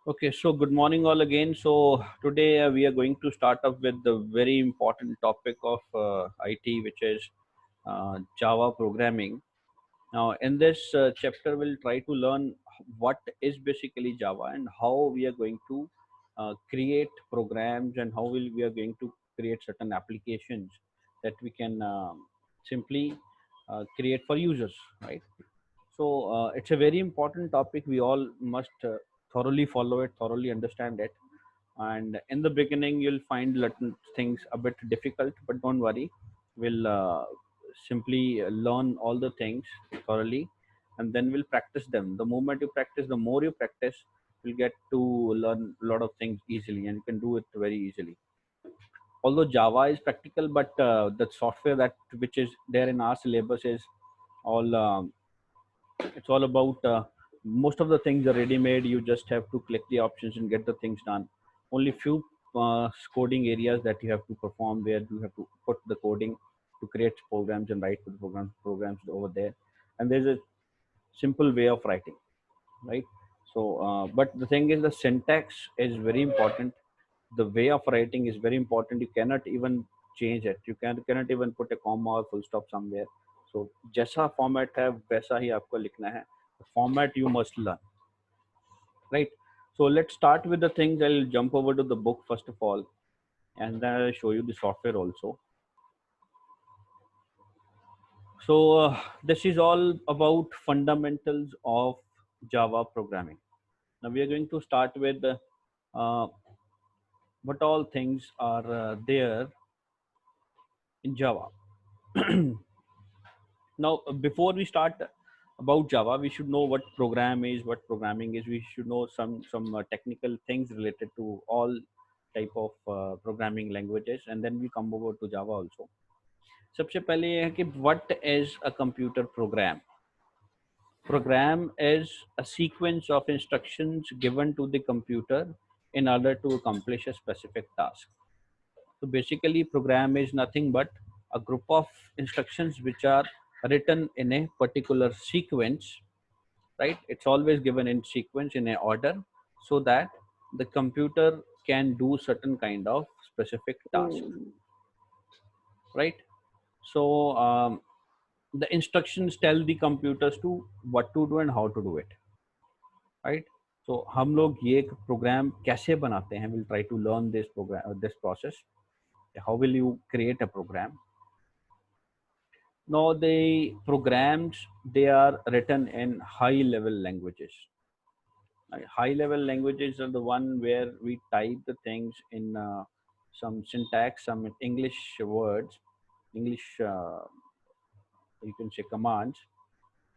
Okay, so good morning all again. So today we are going to start up with the very important topic of IT, which is Java programming. Now, in this chapter, we'll try to learn what is basically Java and how we are going to create programs and how we are going to create certain applications that we can simply create for users, right? So it's a very important topic. We all must thoroughly follow it, thoroughly understand it. And in the beginning, you'll find certain things a bit difficult, but don't worry. We'll simply learn all the things thoroughly, and then we'll practice them. The moment you practice, the more you practice, you'll get to learn a lot of things easily, and you can do it very easily. Although Java is practical, but the software that which is there in our syllabus is all it's all about most of the things are ready made. You just have to click the options and get the things done. Only few coding areas that you have to perform, where you have to put the coding to create programs and write the programs over there. And there's a simple way of writing, right? So but the thing is, the syntax is very important. The way of writing is very important. You cannot even change it. You cannot even put a comma or full stop somewhere. So जैसा format है वैसा ही आपको लिखना है. The format you must learn, right? So let's start with the things. I'll jump over to the book first of all, and then I'll show you the software also. So this is all about fundamentals of Java programming. Now we are going to start with what all things are there in Java. Now, before we start about Java, we should know what program is, what programming is. We should know some technical things related to all type of programming languages, and then we come over to Java also. सबसे पहले ये है कि what is a computer program? Program is a sequence of instructions given to the computer in order to accomplish a specific task. So basically, program is nothing but a group of instructions which are written in a particular sequence, right? It's always given in sequence in a order so that the computer can do certain kind of specific task, right? So the instructions tell the computers to what to do and how to do it, right? So हम लोग ये एक program कैसे बनाते हैं? We'll try to learn this program, this process. How will you create a program? Now the programs, they are written in high level languages. High level languages are the one where we type the things in some syntax, some English words, English you can say commands.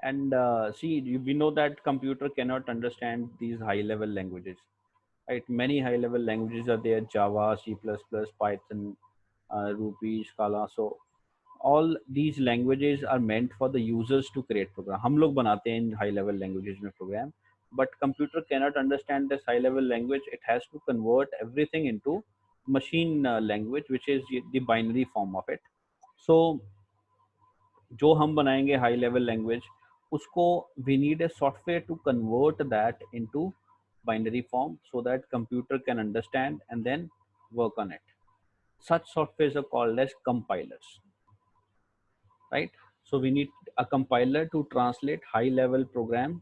And see, we know that computer cannot understand these high level languages, right? Many high level languages are there: Java, C++, Python, Ruby, Scala. So all these languages are meant for the users to create program. हम लोग बनाते हैं in high level languages में program, but computer cannot understand this high level language. It has to convert everything into machine language, which is the binary form of it. So जो हम बनाएंगे high level language, उसको we need a software to convert that into binary form so that computer can understand and then work on it. Such softwares are called as compilers, right? So we need a compiler to translate high level program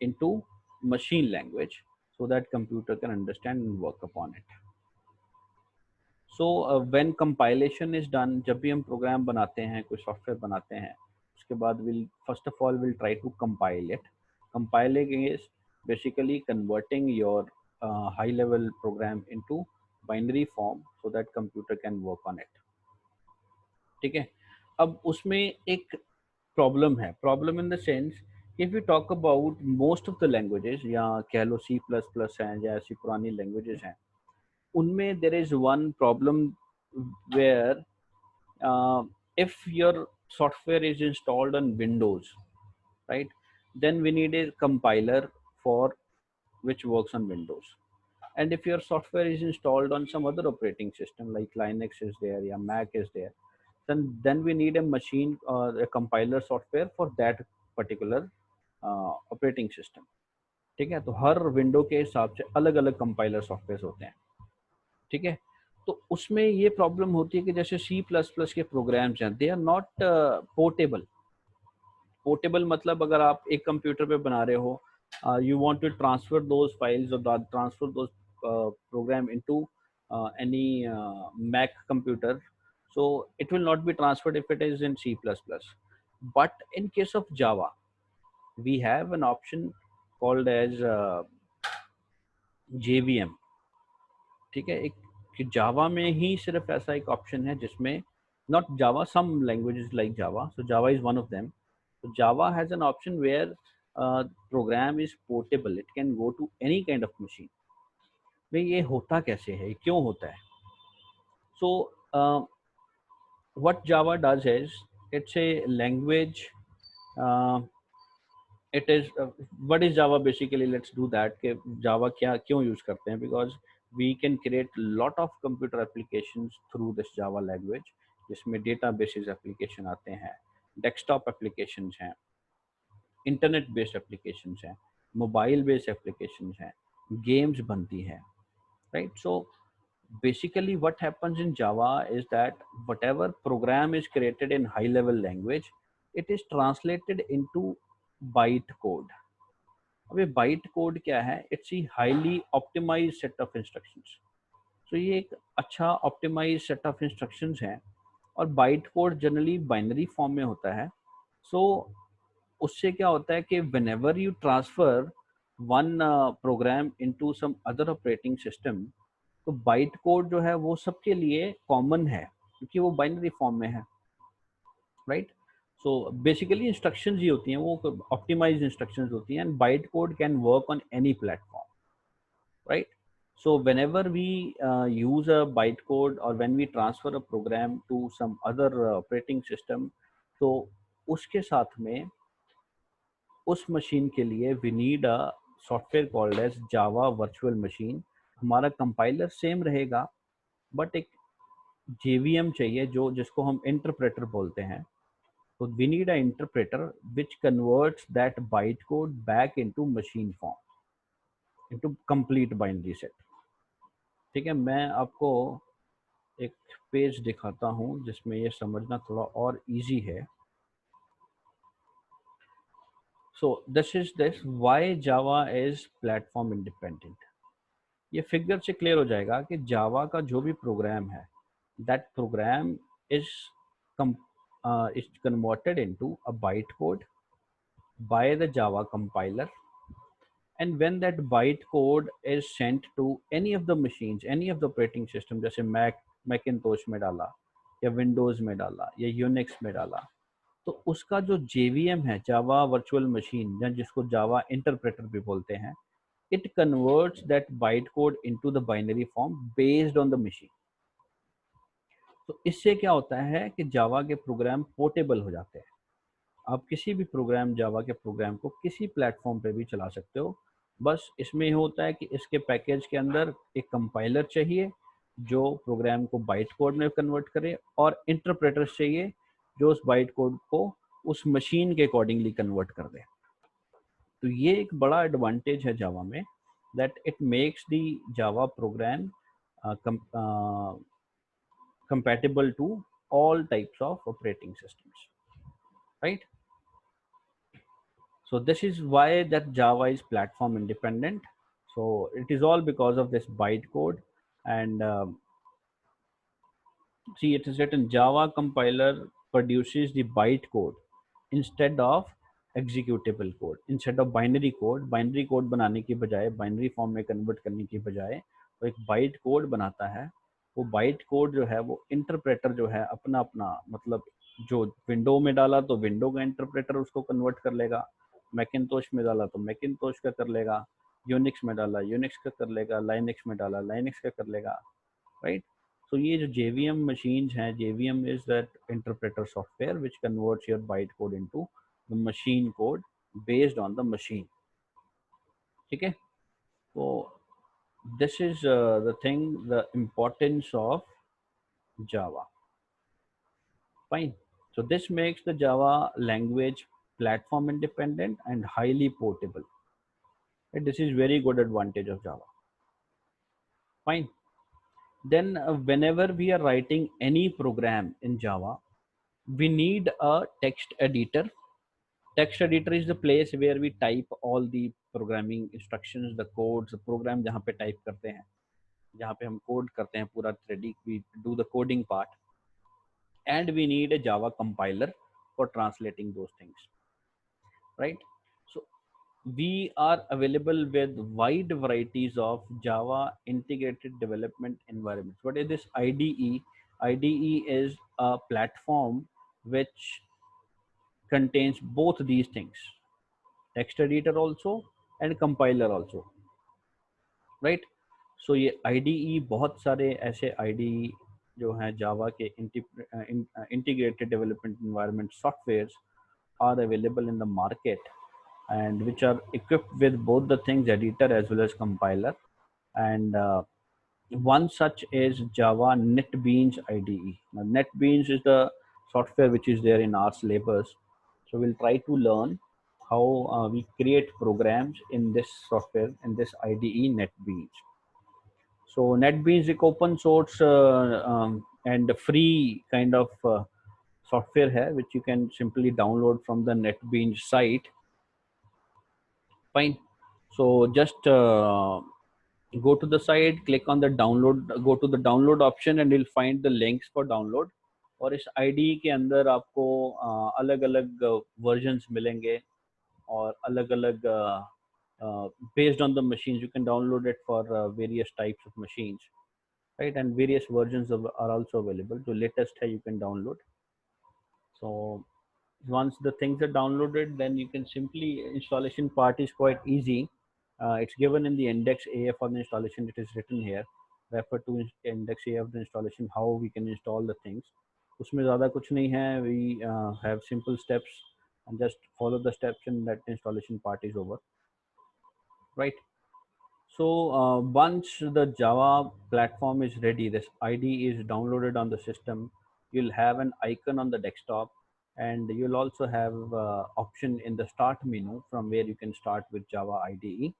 into machine language so that computer can understand and work upon it. So when compilation is done, जब भी हम program बनाते हैं, कोई software बनाते हैं, उसके बाद we'll first of all we'll try to compile it. Compiling is basically converting your high level program into binary form so that computer can work on it. ठीक है. अब उसमें एक प्रॉब्लम है. Problem in the sense, if you talk about most of the languages, या कह लो सी plus plus हैं या ऐसी पुरानी लैंग्वेजेस हैं, उनमें there is one problem where if your software is installed on Windows, right, then we need a compiler for which works on windows. And if your software is installed on some other operating system like Linux is there, yeah, Mac is there, then we need a machine or a compiler software for that particular operating system. ठीक है, तो हर window के हिसाब से अलग अलग compiler software होते हैं। ठीक है, तो उसमें ये प्रॉब्लम होती है कि जैसे सी प्लस प्लस के प्रोग्राम्स हैं, they are not portable. Portable मतलब अगर आप एक कंप्यूटर पे बना रहे हो, you want to transfer those files और transfer those program into any Mac computer, so it will not be transferred if it is in C++. But in case of Java, we have an option called as JVM. ठीक है, एक कि जावा में ही सिर्फ ऐसा एक option है जिसमें, not Java, some languages like Java, so Java is one of them, so java has an option where program is portable, it can go to any kind of machine. भाई ये होता कैसे है, क्यों होता है? So what java does is, it's a language, uh, it is what is java basically, let's do that कि java क्या क्यों यूज करते हैं, because we can create lot of computer applications through this java language, जिसमें databases application आते हैं, desktop applications हैं, internet based applications हैं, मोबाइल बेस्ड एप्लीकेशंस हैं, गेम्स बनती हैं, right? So basically what happens in java is that whatever program is created in high level language, it is translated into byte code. अब ये byte code क्या है? It's a highly optimized set of instructions. So ये एक अच्छा optimized set of instructions है, और byte code generally binary form में होता है। सो उससे क्या होता है कि whenever you transfer one program into some other operating system, तो बाइट कोड जो है वो सबके लिए कॉमन है, क्योंकि वो बाइनरी फॉर्म में है, राइट? सो बेसिकली इंस्ट्रक्शंस ही होती हैं, वो ऑप्टिमाइज्ड इंस्ट्रक्शंस होती हैं, and byte code can work on any platform, right? So whenever we use a bytecode, or when we transfer a program to some other operating system, तो उसके साथ में उस मशीन के लिए we need a software called as Java virtual machine. हमारा compiler same रहेगा, but एक जेवीएम चाहिए जो जिसको हम इंटरप्रेटर बोलते हैं। तो we need a interpreter which converts that byte code back into machine form, into complete binary set. ठीक है, मैं आपको एक पेज दिखाता हूँ जिसमें ये समझना थोड़ा और इजी है। So this is this why Java is platform independent. ये फिगर से क्लियर हो जाएगा कि जावा का जो भी प्रोग्राम है, that program is is converted into a bytecode by the Java compiler, and when that bytecode is sent to any of the machines, any of the operating system, जैसे Macintosh में डाला, या Windows में डाला, या Unix में डाला, तो उसका जो JVM है, जावा वर्चुअल मशीन, या जिसको जावा इंटरप्रेटर भी बोलते हैं, it converts that bytecode into the binary form based on the machine. तो इससे क्या होता है कि जावा के प्रोग्राम पोर्टेबल हो जाते हैं। आप किसी भी प्रोग्राम, जावा के प्रोग्राम को किसी प्लेटफॉर्म पे भी चला सकते हो। बस इसमें ये होता है कि इसके पैकेज के अंदर एक कंपाइलर चाहिए जो प्रोग्राम को बाइट कोड में कन्वर्ट करे, और इंटरप्रेटर्स चाहिए जो उस बाइट कोड को उस मशीन के अकॉर्डिंगली कन्वर्ट कर दे। तो ये एक बड़ा एडवांटेज है जावा में, that it makes the Java program compatible to all types of operating systems, right? So this is why that Java is platform independent. So it is all because of this bytecode, and see, it is written Java compiler produces the bytecode instead of executable code, instead of binary code। binary code बनाने की बजाय, binary form में convert करने की बजाय वो एक byte code बनाता है। वो बाइट कोड जो है वो इंटरप्रेटर जो है अपना अपना, मतलब जो विंडो में डाला तो विंडो का इंटरप्रेटर उसको कन्वर्ट कर लेगा, मैकिन्टोश में डाला तो मैकिन्टोश का कर लेगा, यूनिक्स में डाला यूनिक्स का कर लेगा, लाइनक्स में डाला लाइनक्स का कर लेगा, राइट? So ये जो JVM machines हैं, JVM is that interpreter software which converts your bytecode into the machine code based on the machine. ठीक है, तो this is the thing, the importance of Java. Fine. So this makes the Java language platform independent and highly portable. This is very good advantage of Java. Fine. Then whenever we are writing any program in Java, we need a text editor. Text editor is the place where we type all the programming instructions, the codes, the program जहाँ पे type करते हैं, जहाँ पे हम code करते हैं पूरा thready, we do the coding part, and we need a Java compiler for translating those things, right? So we are available with wide varieties of Java integrated development environments. What is this IDE? IDE is a platform which contains both these things, text editor also and compiler also, right? So ये IDE, बहुत सारे ऐसे IDE जो हैं जावा के integrated development environment softwares are available in the market, and which are equipped with both the things, editor as well as compiler. And one such is Java NetBeans IDE. Now, NetBeans is the software which is there in our syllabus. So we'll try to learn how we create programs in this software, in this IDE NetBeans. So NetBeans is open source and free kind of software है, which you can simply download from the NetBeans site. Fine. So just go to the site, click on the download, go to the download option, and you'll find the links for download. और इस IDE के अंदर आपको अलग अलग versions मिलेंगे, और अलग अलग based on the machines you can download it for various types of machines, right? And various versions are also available. So latest है you can download. So once the things are downloaded, then you can simply, installation part is quite easy. It's given in the index A for the installation. It is written here, refer to index A of the installation, how we can install the things. उसमें ज़्यादा कुछ नहीं है. We have simple steps and just follow the steps, and that installation part is over, right? So once the Java platform is ready, this IDE is downloaded on the system, you'll have an icon on the desktop, and you'll also have option in the start menu from where you can start with Java IDE.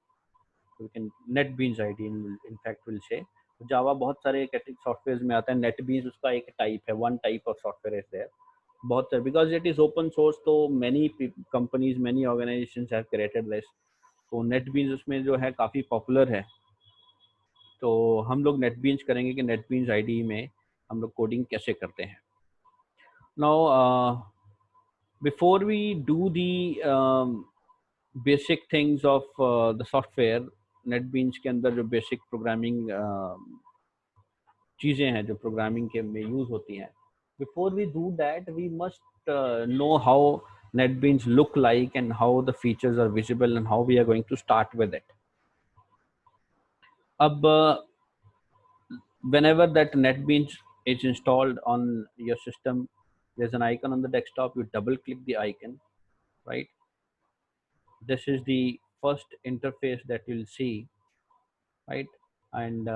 So you can NetBeans IDE in fact will say. तो Java बहुत सारे software में आता है. NetBeans उसका एक type है, one type of software is there. बहुत सारे, because it is open source, तो many companies, many organizations have created this. तो NetBeans उसमें जो है काफ़ी पॉपुलर है. तो हम लोग NetBeans करेंगे कि NetBeans IDE में हम लोग कोडिंग कैसे करते हैं. Now before we do the basic things of the software, NetBeans के अंदर जो basic programming चीज़ें हैं जो प्रोग्रामिंग के में यूज़ होती हैं, before we do that we must know how NetBeans look like and how the features are visible and how we are going to start with it. अब whenever that NetBeans is installed on your system, there's an icon on the desktop. You double click the icon, right? This is the first interface that you'll see, right? And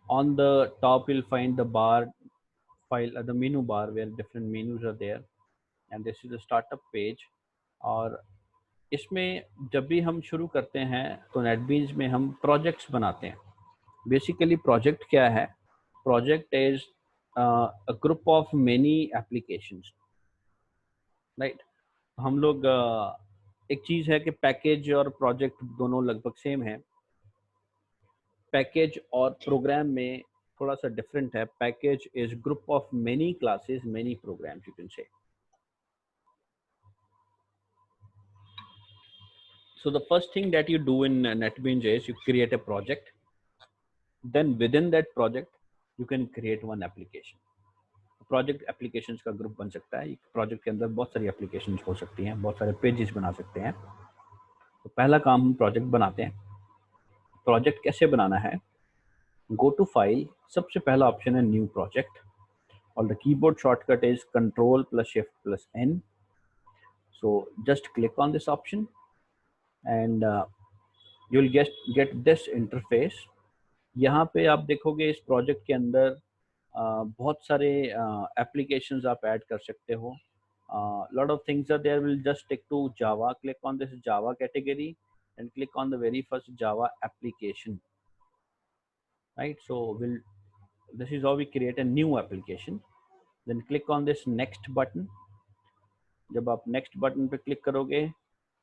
on the top you'll find the bar file, the menu bar where different menus are there, and this is the startup page. और इसमें जब भी हम शुरू करते हैं तो NetBeans में हम प्रोजेक्ट्स बनाते हैं. बेसिकली प्रोजेक्ट क्या है? Project is a group of many applications, right? हम लोग एक चीज है कि पैकेज और प्रोजेक्ट दोनों लगभग सेम है. पैकेज और प्रोग्राम में थोड़ा सा डिफरेंट है. Package is group of many classes, many programs, you can say. So the first thing that you do in NetBeans is you create a project. Then within that project you can create one application. Project applications का group बन सकता है. एक project के अंदर बहुत सारी applications हो सकती हैं, बहुत सारे पेजेस बना सकते हैं. तो पहला काम हम प्रोजेक्ट बनाते हैं. प्रोजेक्ट कैसे बनाना है? गो टू फाइल, सबसे पहला ऑप्शन है न्यू प्रोजेक्ट, और the keyboard shortcut is control plus shift plus N. So just click on this option and you will get this interface. यहाँ पे आप देखोगे इस प्रोजेक्ट के अंदर बहुत सारे applications आप ऐड कर सकते हो. Lot of things are there. We'll just stick to Java. Click on this Java category and click on the very first Java application, right? So this is how we create a new application. Then click on this next button. जब आप next button पे click करोगे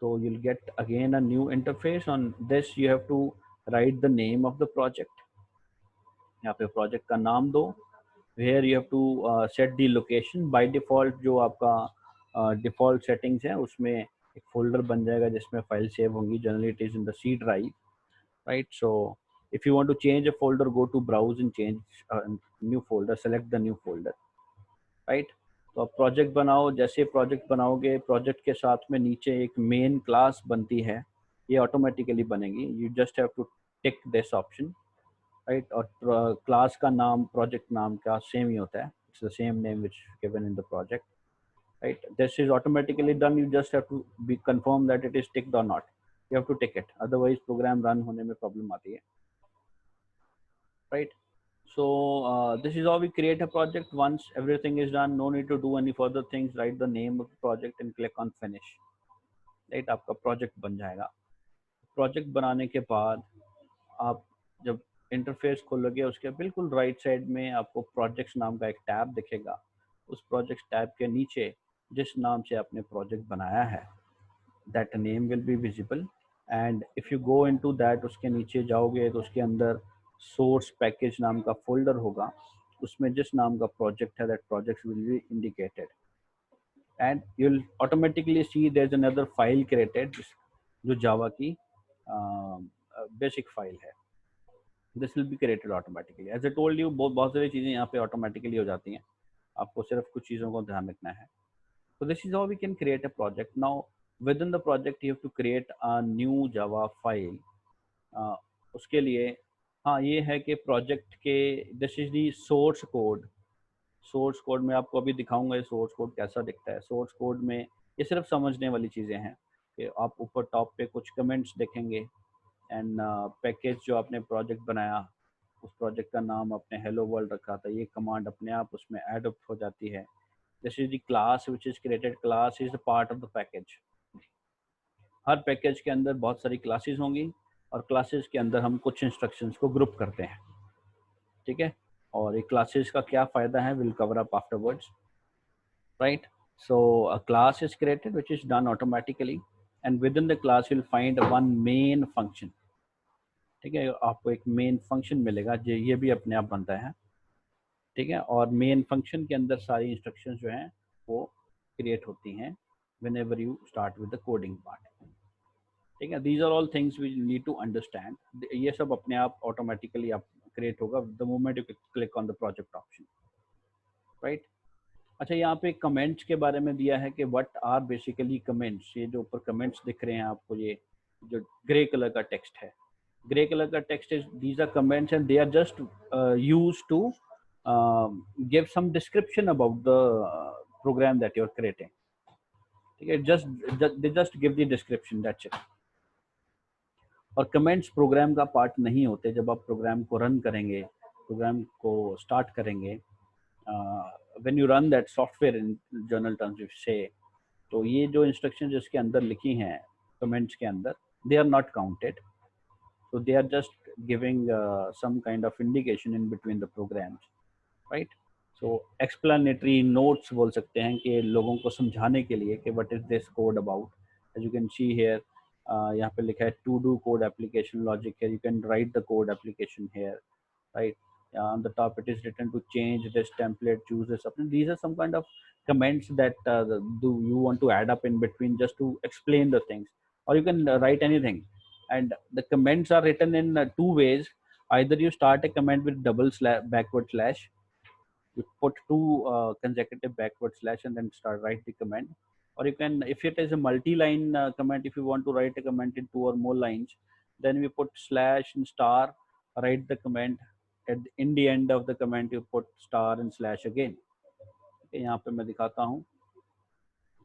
तो you'll get again a new interface. On this you have to write the name of the project. यहाँ पे project का नाम दो. Here you have to set the location. By default जो आपका default settings है उसमें एक folder बन जाएगा जिसमें file save होंगी. Generally it is in the C drive, right? So if you want to change a folder, go to browse and change new folder. Select the new folder, right? तो आप project बनाओ. जैसे project बनाओगे project के साथ में नीचे एक मेन क्लास बनती है, ये ऑटोमेटिकली बनेगी. You just have to tick this option, right? और क्लास का नाम प्रोजेक्ट नाम का सेम ही होता है. It's the same name which given in the project, right? This is automatically done. You just have to be confirm that it is ticked और not. You have to tick it, otherwise program run होने में problem आती है, right? So this is how we create a project. Once everything is done, no need to do any further things. Write the name of the project and click on finish, right? आपका project बन जाएगा. Project बनाने के बाद आप जब interface खोलोगे उसके बिल्कुल राइट साइड में आपको प्रोजेक्ट्स नाम का एक टैब दिखेगा. उस प्रोजेक्ट्स टैब के नीचे जिस नाम से आपने प्रोजेक्ट बनाया है that name will be visible. And if you go into that, उसके नीचे जाओगे तो उसके अंदर source package नाम का folder होगा. उसमें जिस नाम का project है that project will be indicated. And you'll automatically see there's another file created जो Java की basic file है. This will be created automatically. As I told you, बहुत सारी चीज़ें यहाँ पे automatically हो जाती हैं. आपको सिर्फ कुछ चीज़ों को ध्यान रखना है. So this is how we can create a project. Now within the project you have to create a new Java file. उसके लिए हाँ ये है कि project के this is the source code. Source code में आपको अभी दिखाऊंगा ये source code कैसा दिखता है. Source code में ये सिर्फ समझने वाली चीज़ें हैं कि आप ऊपर टॉप पे कुछ comments देखेंगे and package जो आपने project बनाया उस project का नाम आपने hello world रखा था, ये command अपने आप उसमें adopt हो जाती है. This is the class which is created. Class is a part of the package. Her package के अंदर बहुत सारी क्लासेस होंगी और क्लासेस के अंदर हम कुछ इंस्ट्रक्शंस को ग्रुप करते हैं, ठीक है? और ये क्लासेस का क्या फ़ायदा है will cover up afterwards, right? So a class is created which is done automatically and with in the class will find one main function, ठीक है? आपको एक मेन फंक्शन मिलेगा जो ये भी अपने आप बनता है, ठीक है? और मेन फंक्शन के अंदर सारी इंस्ट्रक्शंस जो हैं वो क्रिएट होती हैं whenever you start with the coding part, ठीक है? These are all things we need to understand. ये सब अपने आप ऑटोमेटिकली आप क्रिएट होगा the moment you click on the project option, right? अच्छा यहाँ पे कमेंट्स के बारे में दिया है कि व्हाट आर बेसिकली कमेंट्स. ये जो ऊपर कमेंट्स दिख रहे हैं आपको, ये जो ग्रे कलर का टेक्स्ट है, ग्रे कलर का text is these are comments and they are just used to give some description about the program that you're creating, ठीक है? they just give the description, that's it. और comments programme का part नहीं होते. जब आप programme को run करेंगे, प्रोग्राम को स्टार्ट करेंगे, when you run that software in general terms if से, तो ये जो इंस्ट्रक्शन जिसके अंदर लिखी हैं कमेंट्स के अंदर, they are not counted. so they are just giving some kind of indication in between the programs, right? so explanatory notes बोल सकते हैं कि लोगों को समझाने के लिए कि what is this code about. as you can see here, यहाँ पे लिखा है to do code application logic. here you can write the code application here, right? On the top it is written to change this template, choose this option. These are some kind of comments that do you want to add up in between just to explain the things, or you can write anything. And the comments are written in two ways. Either you start a comment with double slash backward slash, you put two consecutive backward slash and then write the comment, or you can, if it is a multi-line comment, if you want to write a comment in two or more lines, then we put slash and star, write the comment. In the end of the comment you put star and slash again. okay, यहाँ पे मैं दिखाता हूँ.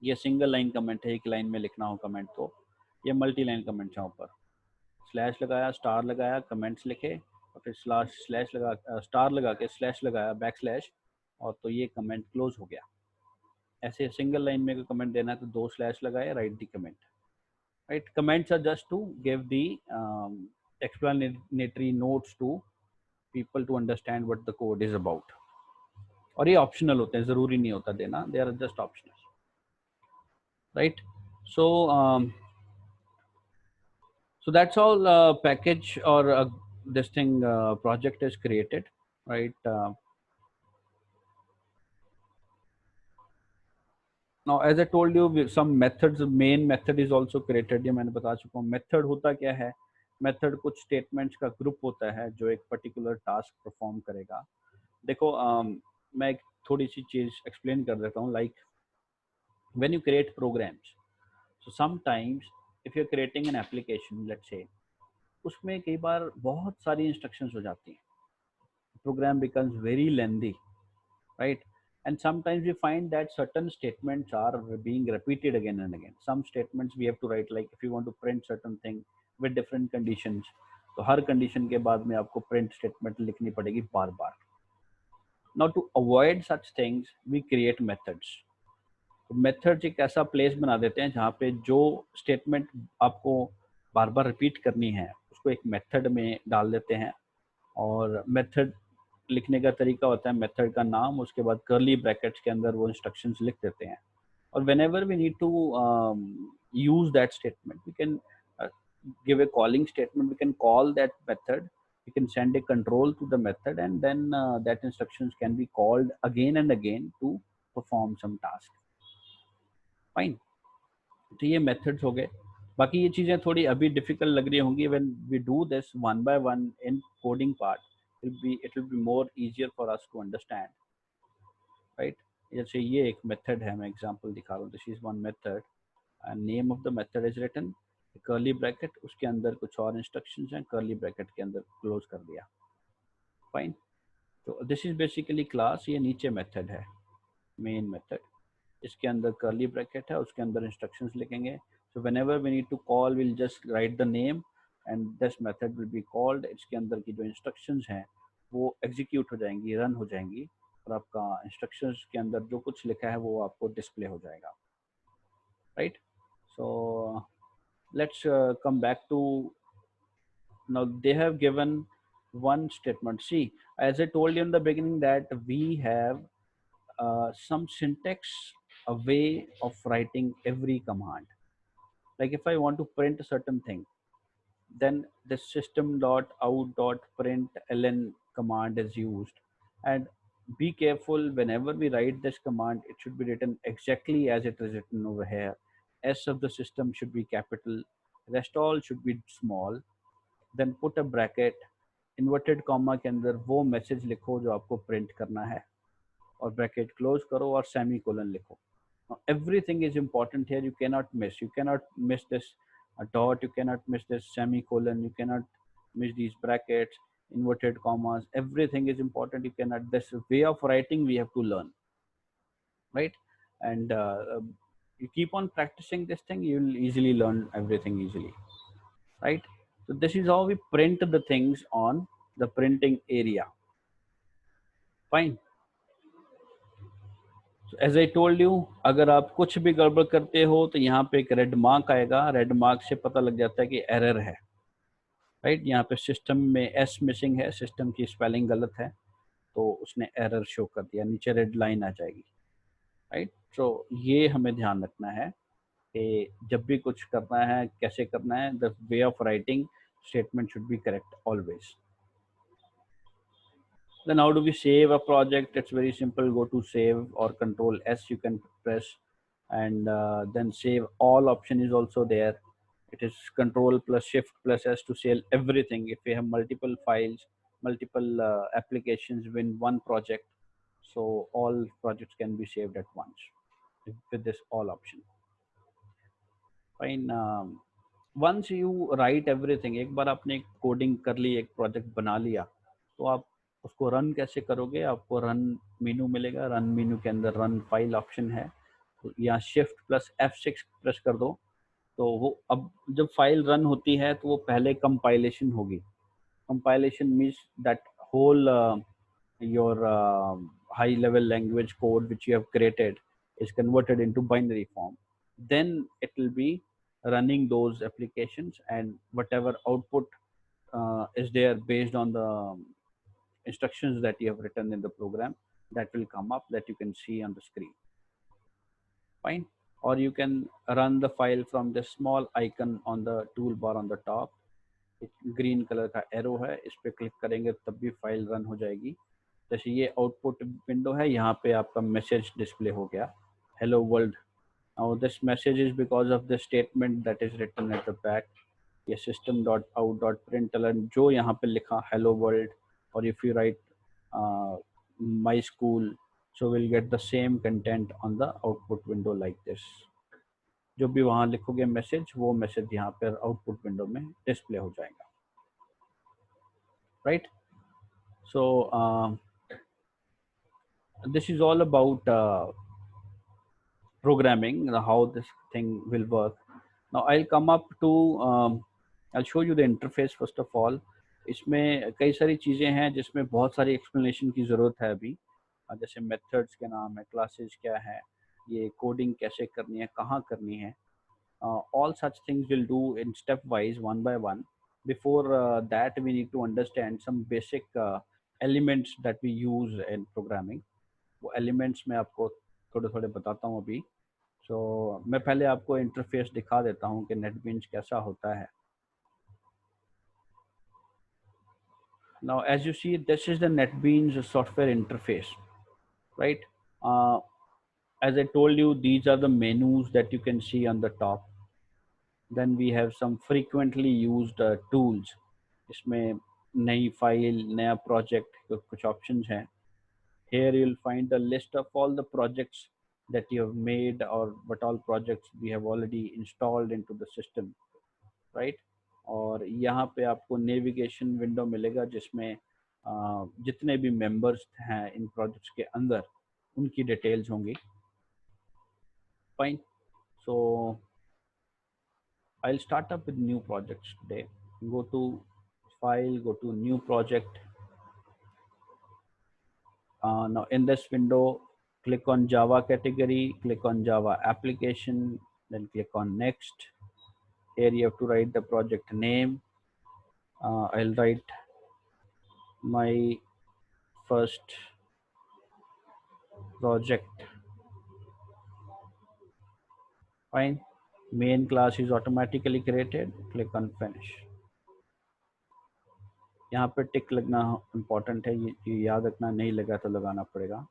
ये single line comment है, एक line में लिखना हो कमेंट को. ये मल्टी लाइन कमेंट है. ऊपर स्लैश लगाया, स्टार लगाया, कमेंट्स लिखे, और फिर स्लैश लगा, स्टार लगा के स्लैश लगाया, बैक स्लैश, और तो ये कमेंट क्लोज हो गया. ऐसे सिंगल लाइन में कमेंट देना है तो दो स्लैश लगाए, right the comment. right? Comments are just to give the explanatory notes to people to understand what the code is about. और ये ऑप्शनल होते हैं, ज़रूरी नहीं होता देना, they are just optional, right? So so that's all package or this thing project is created, right? Now as I told you, some methods, main method is also created. ये मैंने बता चुका हूँ. Method होता क्या है? Method कुछ statements का group होता है जो एक particular task perform करेगा. देखो मैं एक थोड़ी सी चीज explain कर देता हूँ. Like when you create programs, so sometimes if you're creating an application, let's say, उसमें कई बार बहुत सारी instructions हो जाती हैं. Program becomes very lengthy, right? And sometimes we find that certain statements are being repeated again and again. Some statements we have to write, like if you want to print certain thing with different conditions, तो हर condition के बाद में आपको print statement लिखनी पड़ेगी बार बार. Now to avoid such things, we create methods. तो methods एक ऐसा place बना देते हैं जहाँ पे जो statement आपको बार बार repeat करनी है उसको एक method में डाल देते हैं. और मेथड लिखने का तरीका होता है मेथड का नाम, उसके बाद कर्ली ब्रैकेट्स के अंदर वो इंस्ट्रक्शंस लिख देते हैं. और whenever we need to use that statement, we can give a calling statement, we can call that method, we can send a control to the method, and then that instructions can be called again and again to perform some task. Fine. तो ये methods हो गए. बाकी ये चीज़ें थोड़ी अभी difficult लग रही होंगी. when we do this one by one in coding part, it will be more easier for us to understand, right? जैसे ये एक मेथड है, मैं एग्जांपल दिखा रहा हूँ. This is one method and name of the method is written, curly bracket, उसके अंदर कुछ और इंस्ट्रक्शंस हैं, कर्ली ब्रैकेट के अंदर क्लोज कर दिया. फाइन. तो दिस इज बेसिकली क्लास. ये नीचे मेथड है, मेन मेथड, इसके अंदर कर्ली ब्रैकेट है, उसके अंदर इंस्ट्रक्शंस लिखेंगे. So whenever we need to call, will just write the name and this method will be called. इसके अंदर की जो इंस्ट्रक्शंस हैं वो एग्जीक्यूट हो जाएंगी, रन हो जाएंगी, और आपका इंस्ट्रक्शंस के अंदर जो कुछ लिखा है वो आपको डिस्प्ले हो जाएगा, right? So let's come back to, now they have given one statement. See, as I told you in the beginning that we have some syntax, a way of writing every command. Like if I want to print a certain thing, then the system.out.println command is used. And be careful, whenever we write this command, it should be written exactly as it is written over here. S of the system should be capital, rest all should be small. Then put a bracket, inverted comma के अंदर वो message लिखो जो आपको print करना है, और bracket close करो और सेमी कोलन लिखो. Everything is important here. You cannot miss this dot, you cannot miss this semicolon, you cannot miss these brackets, inverted commas. Everything is important. You cannot, this way of writing we have to learn, right? And you keep on practicing this thing, you will easily learn everything easily, right? So this is how we print the things on the printing area. Fine. So as I told you, अगर आप कुछ भी गड़बड़ करते हो तो यहाँ पे एक रेड मार्क आएगा. रेड मार्क से पता लग जाता है कि एरर है, राइट? यहाँ पे सिस्टम में एस मिसिंग है, सिस्टम की स्पेलिंग गलत है, तो उसने एरर शो कर दिया, नीचे रेड लाइन आ जाएगी, राइट? तो ये हमें ध्यान रखना है कि जब भी कुछ करना है, कैसे करना है, the way of writing statement should be correct always. Then how do we save a project? It's very simple. Go to save or control S you can press, and then save all option is also there. It is control plus shift plus S to save everything. If we have multiple files, multiple applications within one project, so all projects can be saved at once with this all option. Fine. Once you write everything, एक बार आपने coding कर ली, एक project बना लिया, तो आप उसको run कैसे करोगे? आपको रन मेनू मिलेगा. रन मेनू के अंदर रन फाइल ऑप्शन है, तो यहाँ शिफ्ट प्लस F6 प्रेस कर दो, तो वो अब जब फाइल रन होती है तो वो पहले कंपाइलेशन होगी. Compilation means that whole your high level language code which you have created is converted into binary form. Then it will be running those applications, and whatever output is there based on the instructions that you have written in the program, that will come up, that you can see on the screen. Fine. Or you can run the file from the small icon on the toolbar on the top. Green colour का arrow है, इस पे click करेंगे तब भी file run हो जाएगी. जैसे ये आउटपुट विंडो है, यहाँ पे आपका मैसेज डिस्प्ले हो गया, hello world. Now this message is because of the statement that is written at the back. ये system.out.println जो यहाँ पे लिखा hello world, or if you write my school, so we'll get the same content on the output window like this. जो भी वहाँ लिखोगे message, वो मैसेज यहाँ पर आउटपुट विंडो में डिस्प्ले हो जाएगा. Right? So this is all about programming, how this thing will work. Now I'll come up to I'll show you the interface first of all. इसमें कई सारी चीज़ें हैं जिसमें बहुत सारी एक्सप्लेनेशन की ज़रूरत है अभी. जैसे मेथड्स के नाम है, क्लासेस क्या है, ये कोडिंग कैसे करनी है, कहाँ करनी है. All such things we'll do in stepwise, one by one. Before that, we need to understand some basic elements that we use in programming. वो elements मैं आपको थोड़े थोड़े बताता हूँ अभी. So मैं पहले आपको इंटरफेस दिखा देता हूँ कि NetBeans कैसा होता है. Now as you see, this is the NetBeans software interface, right? As I told you, these are the menus that you can see on the top. Then we have some frequently used tools. इसमें नई file, नया project, कुछ options हैं. Here you'll find the list of all the projects that you have made, or what all projects we have already installed into the system, right? और यहाँ पे आपको navigation window मिलेगा जिसमें जितने भी मेंबर्स हैं इन प्रोजेक्ट्स के अंदर, उनकी डिटेल्स होंगी. Fine. So I'll start up with new projects today. Go to file, go to new project. Now in this window, click on Java category, click on Java application, then click on next. Here you have to write the project name. I'll write my first project. Fine. Main class is automatically created. Click on finish. यहाँ पे टिक लगना important है, ये याद रखना, नहीं लगा तो लगाना पड़ेगा.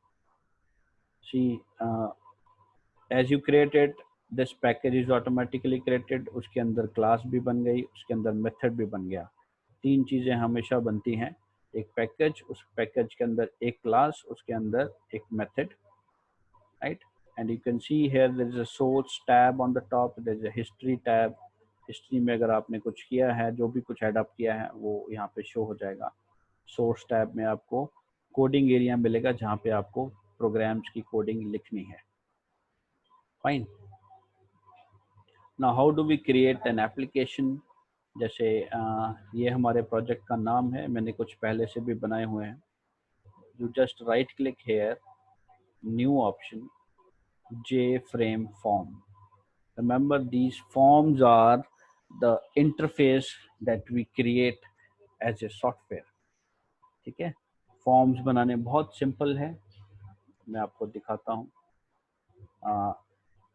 See, as you create it, this package is automatically created. उसके अंदर क्लास भी बन गई, उसके अंदर मेथड भी बन गया. तीन चीज़ें हमेशा बनती हैं. एक पैकेज, उस पैकेज के अंदर एक क्लास, उसके अंदर एक method, right? And you can see here there is a source tab on the top, there is a history tab. History में अगर आपने कुछ किया है, जो भी कुछ एडअप किया है, वो यहाँ पे शो हो जाएगा. सोर्स टैब में आपको कोडिंग एरिया मिलेगा जहाँ पे आपको प्रोग्राम्स की कोडिंग लिखनी है. Fine. Now how do we create an application. जैसे ये हमारे प्रोजेक्ट का नाम है, मैंने कुछ पहले से भी बनाए हुए हैं. You just right click here, new option, JFrame form. Remember, these forms are the interface that we create as a software. ठीक है. फॉर्म्स बनाने बहुत सिंपल है, मैं आपको दिखाता हूँ.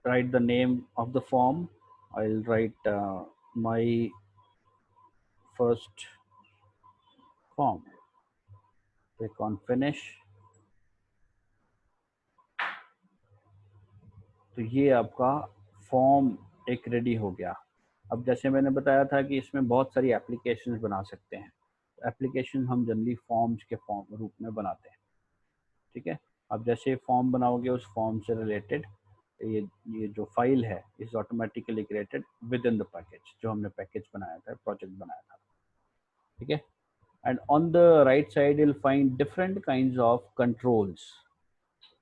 Write the name of the form. I'll write my first form. Click on finish. तो ये आपका फॉर्म एक रेडी हो गया. अब जैसे मैंने बताया था कि इसमें बहुत सारी एप्लीकेशंस बना सकते हैं. एप्लीकेशन हम जनरली फॉर्म्स के फॉर्म रूप में बनाते हैं. ठीक है. अब जैसे फॉर्म बनाओगे, उस फॉर्म से रिलेटेड ये जो फाइल है is automatically created with in the package, जो हमने पैकेज बनाया था, प्रोजेक्ट बनाया था. ठीक है. And on the right side you'll find different kinds of controls.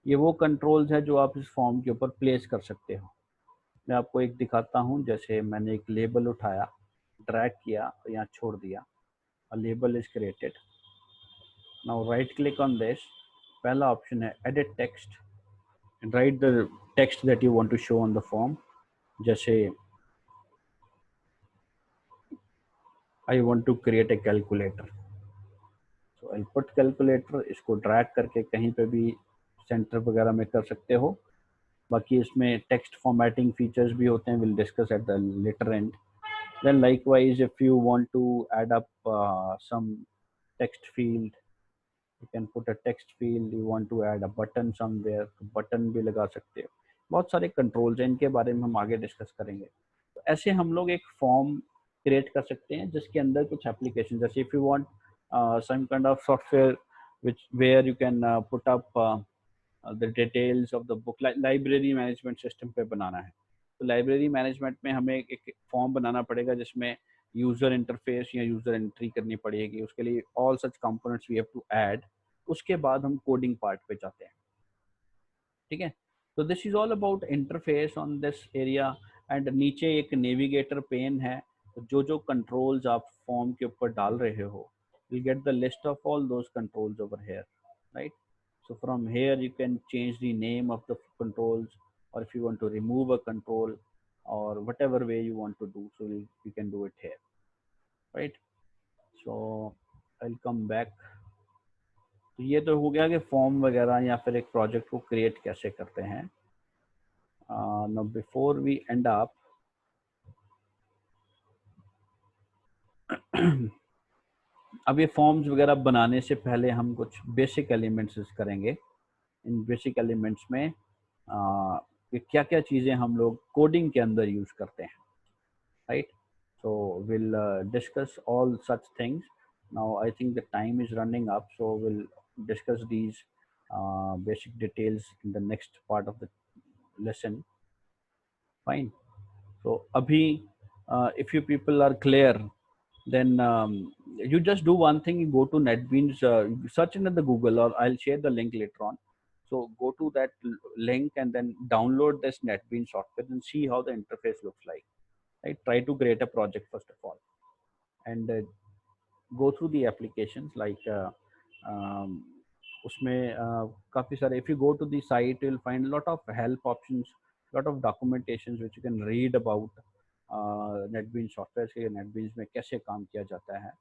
ये वो कंट्रोल्स है जो आप इस फॉर्म के ऊपर प्लेस कर सकते हो. मैं आपको एक दिखाता हूँ. जैसे मैंने एक लेबल उठाया, ड्रैग किया और यहाँ छोड़ दिया, a label is created. Now right click on this. पहला ऑप्शन है edit text and write the text that you want to show on the form. जैसे I want to create a calculator. So I'll put calculator, इसको drag करके कहीं पे भी centre वगैरह में कर सकते हो. बाकी इसमें टेक्स्ट फॉर्मेटिंग फीचर्स भी होते हैं, will discuss at the later end. Then likewise, if you want to add up some text field, you can put a text field. You want to add a button somewhere, तो button भी लगा सकते हो. बहुत सारे controls हैं, इनके बारे में हम आगे डिस्कस करेंगे. तो ऐसे हम लोग एक फॉर्म क्रिएट कर सकते हैं जिसके अंदर कुछ एप्लीकेशन, जैसे if you want some kind of software which where you can put up the details of the book. Library management system पे बनाना है, तो लाइब्रेरी मैनेजमेंट में हमें एक फॉर्म बनाना पड़ेगा जिसमें यूज़र इंटरफेस या यूज़र एंट्री करनी पड़ेगी. उसके लिए all such components we have to add. उसके बाद हम कोडिंग पार्ट पे जाते हैं. ठीक है, तो this is all about interface on this area. And नीचे एक नेविगेटर पेन है, तो जो जो कंट्रोल्स आप फॉर्म के ऊपर डाल रहे हो, you'll get the list of all those controls over here, right? So from here you can change the name of the controls, or if you want to remove a control, or whatever way you want to do, so you can do it here, right? So I'll come back. तो ये तो हो गया कि form वगैरह या फिर एक प्रोजेक्ट को क्रिएट कैसे करते हैं. Now before we end up, अब ये फॉर्म्स वगैरह बनाने से पहले हम कुछ बेसिक एलिमेंट्स करेंगे. इन बेसिक एलिमेंट्स में कि क्या क्या चीज़ें हम लोग कोडिंग के अंदर यूज़ करते हैं, right? So will discuss all such things. Now I think the time is running up, so will discuss these basic details in the next part of the lesson. Fine. So abhi, if you people are clear, then you just do one thing. You go to NetBeans, search in the Google, or I'll share the link later on. So go to that link and then download this NetBeans software and see how the interface looks like. Right? Try to create a project first of all, and go through the applications like उसमें काफ़ी सारे. If you go to the site, you'll find a lot of help options, lot of documentations which you can read about NetBeans software के. NetBeans में कैसे काम किया जाता है,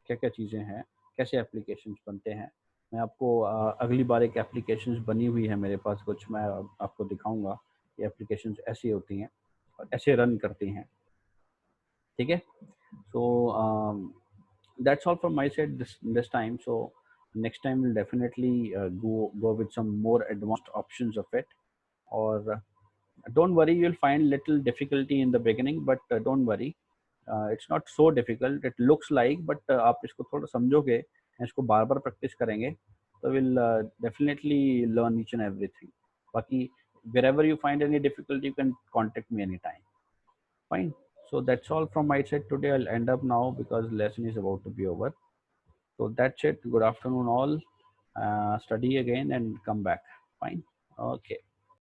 क्या क्या चीज़ें हैं, कैसे एप्लीकेशंस बनते हैं. मैं आपको अगली बार एक एप्लीकेशंस बनी हुई है मेरे पास कुछ, मैं आपको दिखाऊंगा. ये एप्लीकेशंस ऐसी होती हैं और ऐसे रन करती हैं. ठीक है, so that's all from my side this time. So next time we'll definitely go with some more advanced options of it. Or don't worry, you'll find little difficulty in the beginning, but don't worry, it's not so difficult. It looks like, but आप इसको थोड़ा समझोगे, इसको बार बार practice करेंगे, तो will definitely learn each and everything. बाकी wherever you find any difficulty, you can contact me anytime. Fine. So that's all from my side today. I'll end up now because lesson is about to be over. So that's it. Good afternoon all. Study again and come back. Fine. Okay.